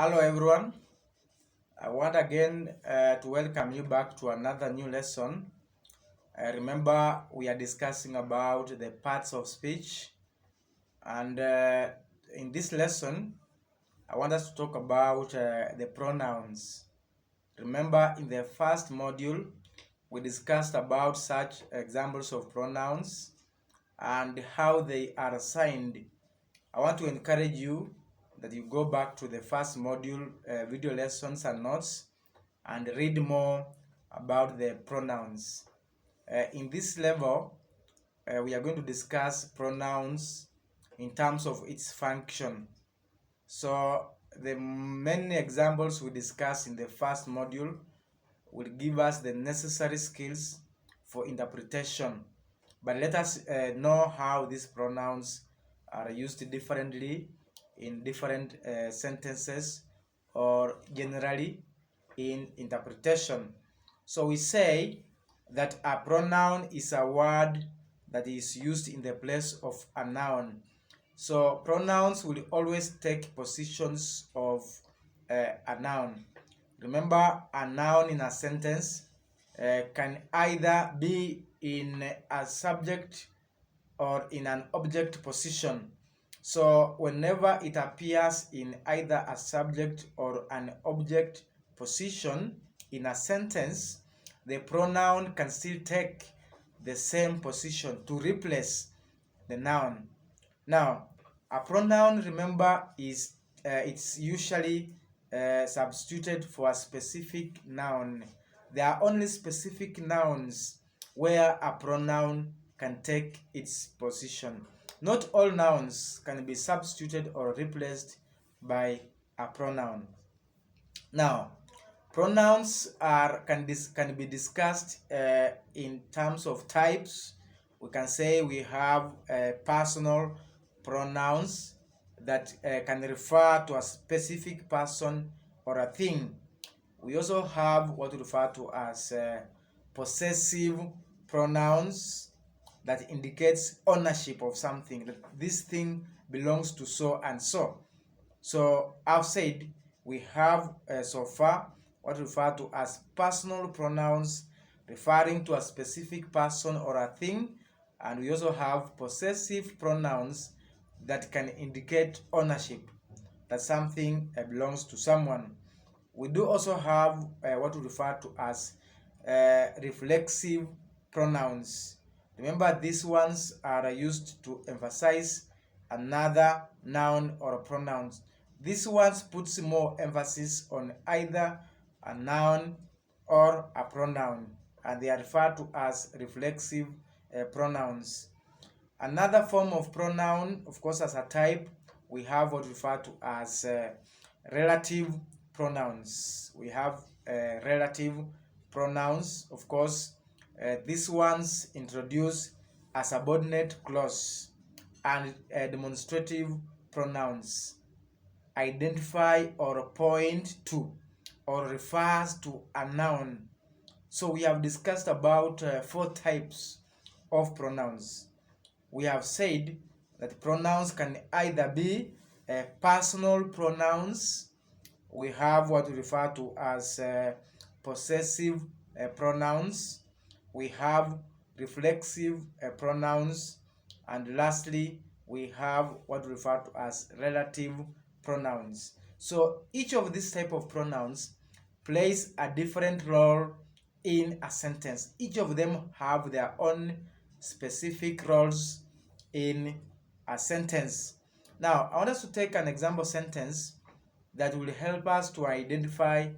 Hello everyone. I want again to welcome you back to another new lesson. Remember, we are discussing about the parts of speech, and in this lesson, I want us to talk about the pronouns. Remember, in the first module, we discussed about such examples of pronouns and how they are assigned. I want to encourage you that you go back to the first module video lessons and notes and read more about the pronouns. In this level, we are going to discuss pronouns in terms of its function. So the many examples we discussed in the first module will give us the necessary skills for interpretation. But let us know how these pronouns are used differently in different sentences or generally in interpretation. So we say that a pronoun is a word that is used in the place of a noun. So pronouns will always take positions of a noun. Remember, a noun in a sentence can either be in a subject or in an object position. So whenever it appears in either a subject or an object position in a sentence, the pronoun can still take the same position to replace the noun. Now, a pronoun, remember, is it's usually substituted for a specific noun. There are only specific nouns where a pronoun can take its position. Not all nouns can be substituted or replaced by a pronoun. Now, pronouns can be discussed in terms of types. We can say we have personal pronouns that can refer to a specific person or a thing. We also have what we refer to as possessive pronouns that indicates ownership of something, that this thing belongs to so and so. So I've said we have so far what we refer to as personal pronouns referring to a specific person or a thing, and we also have possessive pronouns that can indicate ownership, that something belongs to someone. We do also have what we refer to as reflexive pronouns. Remember, these ones are used to emphasize another noun or a pronoun. This ones puts more emphasis on either a noun or a pronoun, and they are referred to as reflexive pronouns. Another form of pronoun, of course, as a type, we have what we refer to as relative pronouns. We have relative pronouns, of course. These ones introduce a subordinate clause, and demonstrative pronouns identify or point to or refers to a noun. So we have discussed about 4 types of pronouns. We have said that pronouns can either be personal pronouns. We have what we refer to as possessive pronouns. We have reflexive pronouns, and lastly we have what we refer to as relative pronouns. So each of these type of pronouns plays a different role in a sentence. Each of them have their own specific roles in a sentence. Now I want us to take an example sentence that will help us to identify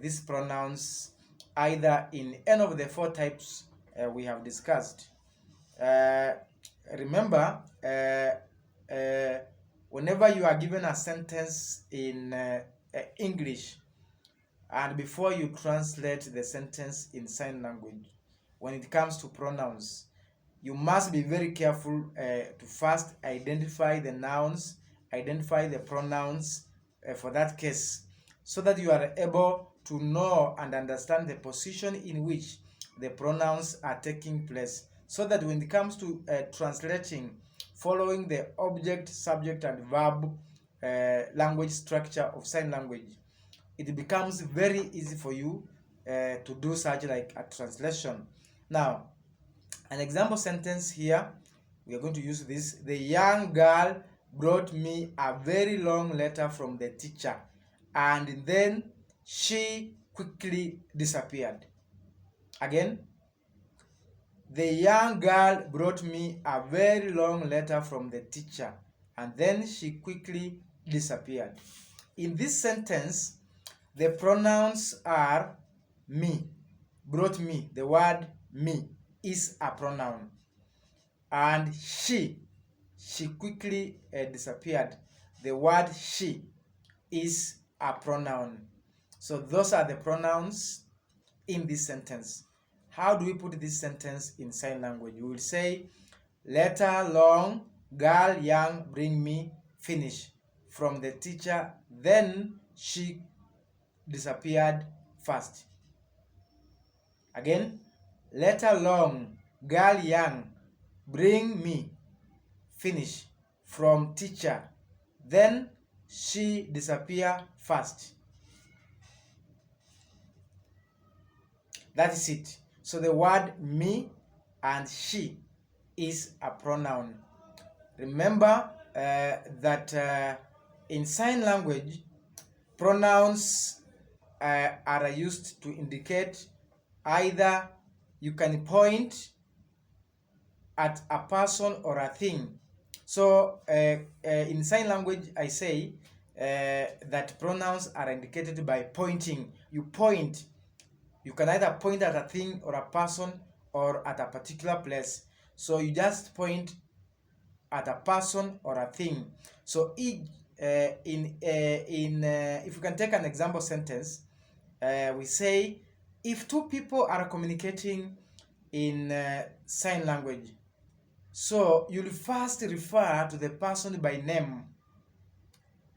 these pronouns either in any of the 4 types we have discussed. Remember, whenever you are given a sentence in English, and before you translate the sentence in sign language, when it comes to pronouns, you must be very careful to first identify the nouns, identify the pronouns for that case, so that you are able to know and understand the position in which the pronouns are taking place, so that when it comes to translating following the object, subject, and verb language structure of sign language, it becomes very easy for you to do such like a translation. Now, an example sentence here, we are going to use this. The young girl brought me a very long letter from the teacher, and then she quickly disappeared. Again, the young girl brought me a very long letter from the teacher, and then she quickly disappeared. In this sentence, the pronouns are me, brought me. The word me is a pronoun. And she quickly disappeared. The word she is a pronoun. So those are the pronouns in this sentence. How do we put this sentence in sign language? We will say, letter long, girl young, bring me, finish, from the teacher, then she disappeared fast. Again, letter long, girl young, bring me, finish, from teacher, then she disappear fast. That is it. So the word me and she is a pronoun. Remember that in sign language, pronouns are used to indicate either you can point at a person or a thing. So in sign language, I say that pronouns are indicated by pointing. You point. You can either point at a thing or a person or at a particular place. So you just point at a person or a thing. So if you can take an example sentence, we say, if two people are communicating in sign language, so you'll first refer to the person by name,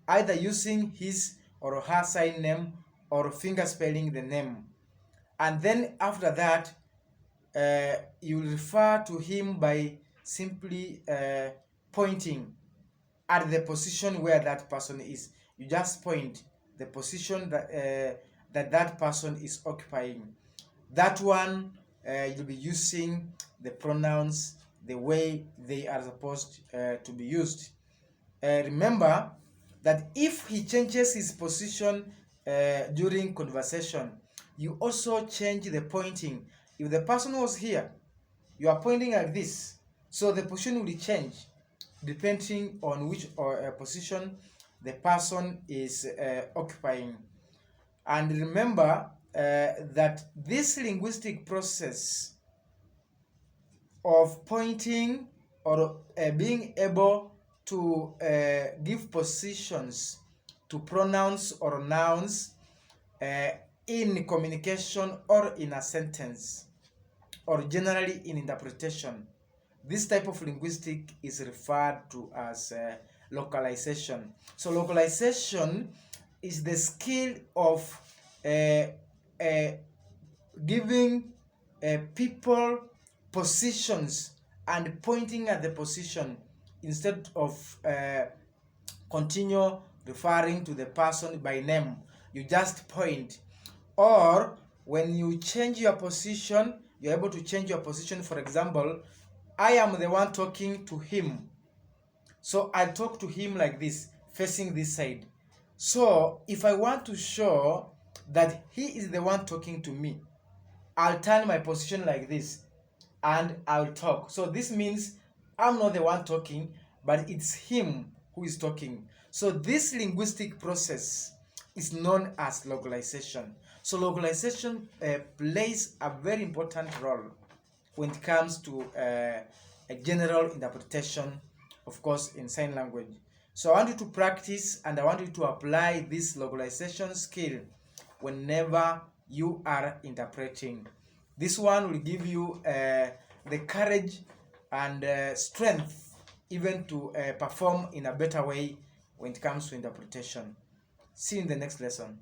either using his or her sign name or finger spelling the name. And then after that, you will refer to him by simply pointing at the position where that person is. You just point the position that that person is occupying. That one, you'll be using the pronouns the way they are supposed to be used. Remember that if he changes his position during conversation, you also change the pointing. If the person was here, you are pointing like this, so the position will change depending on which position the person is occupying. And remember that this linguistic process of pointing or being able to give positions to pronouns or nouns in communication or in a sentence or generally in interpretation, this type of linguistic is referred to as localization. So localization is the skill of giving people positions and pointing at the position instead of continue referring to the person by name. You just point. Or when you change your position, you're able to change your position. For example, I am the one talking to him, so I talk to him like this, facing this side. So if I want to show that he is the one talking to me, I'll turn my position like this and I'll talk. So this means I'm not the one talking, but it's him who is talking. So this linguistic process is known as localization. So localization plays a very important role when it comes to a general interpretation, of course, in sign language. So I want you to practice and I want you to apply this localization skill whenever you are interpreting. This one will give you the courage and strength even to perform in a better way when it comes to interpretation. See you in the next lesson.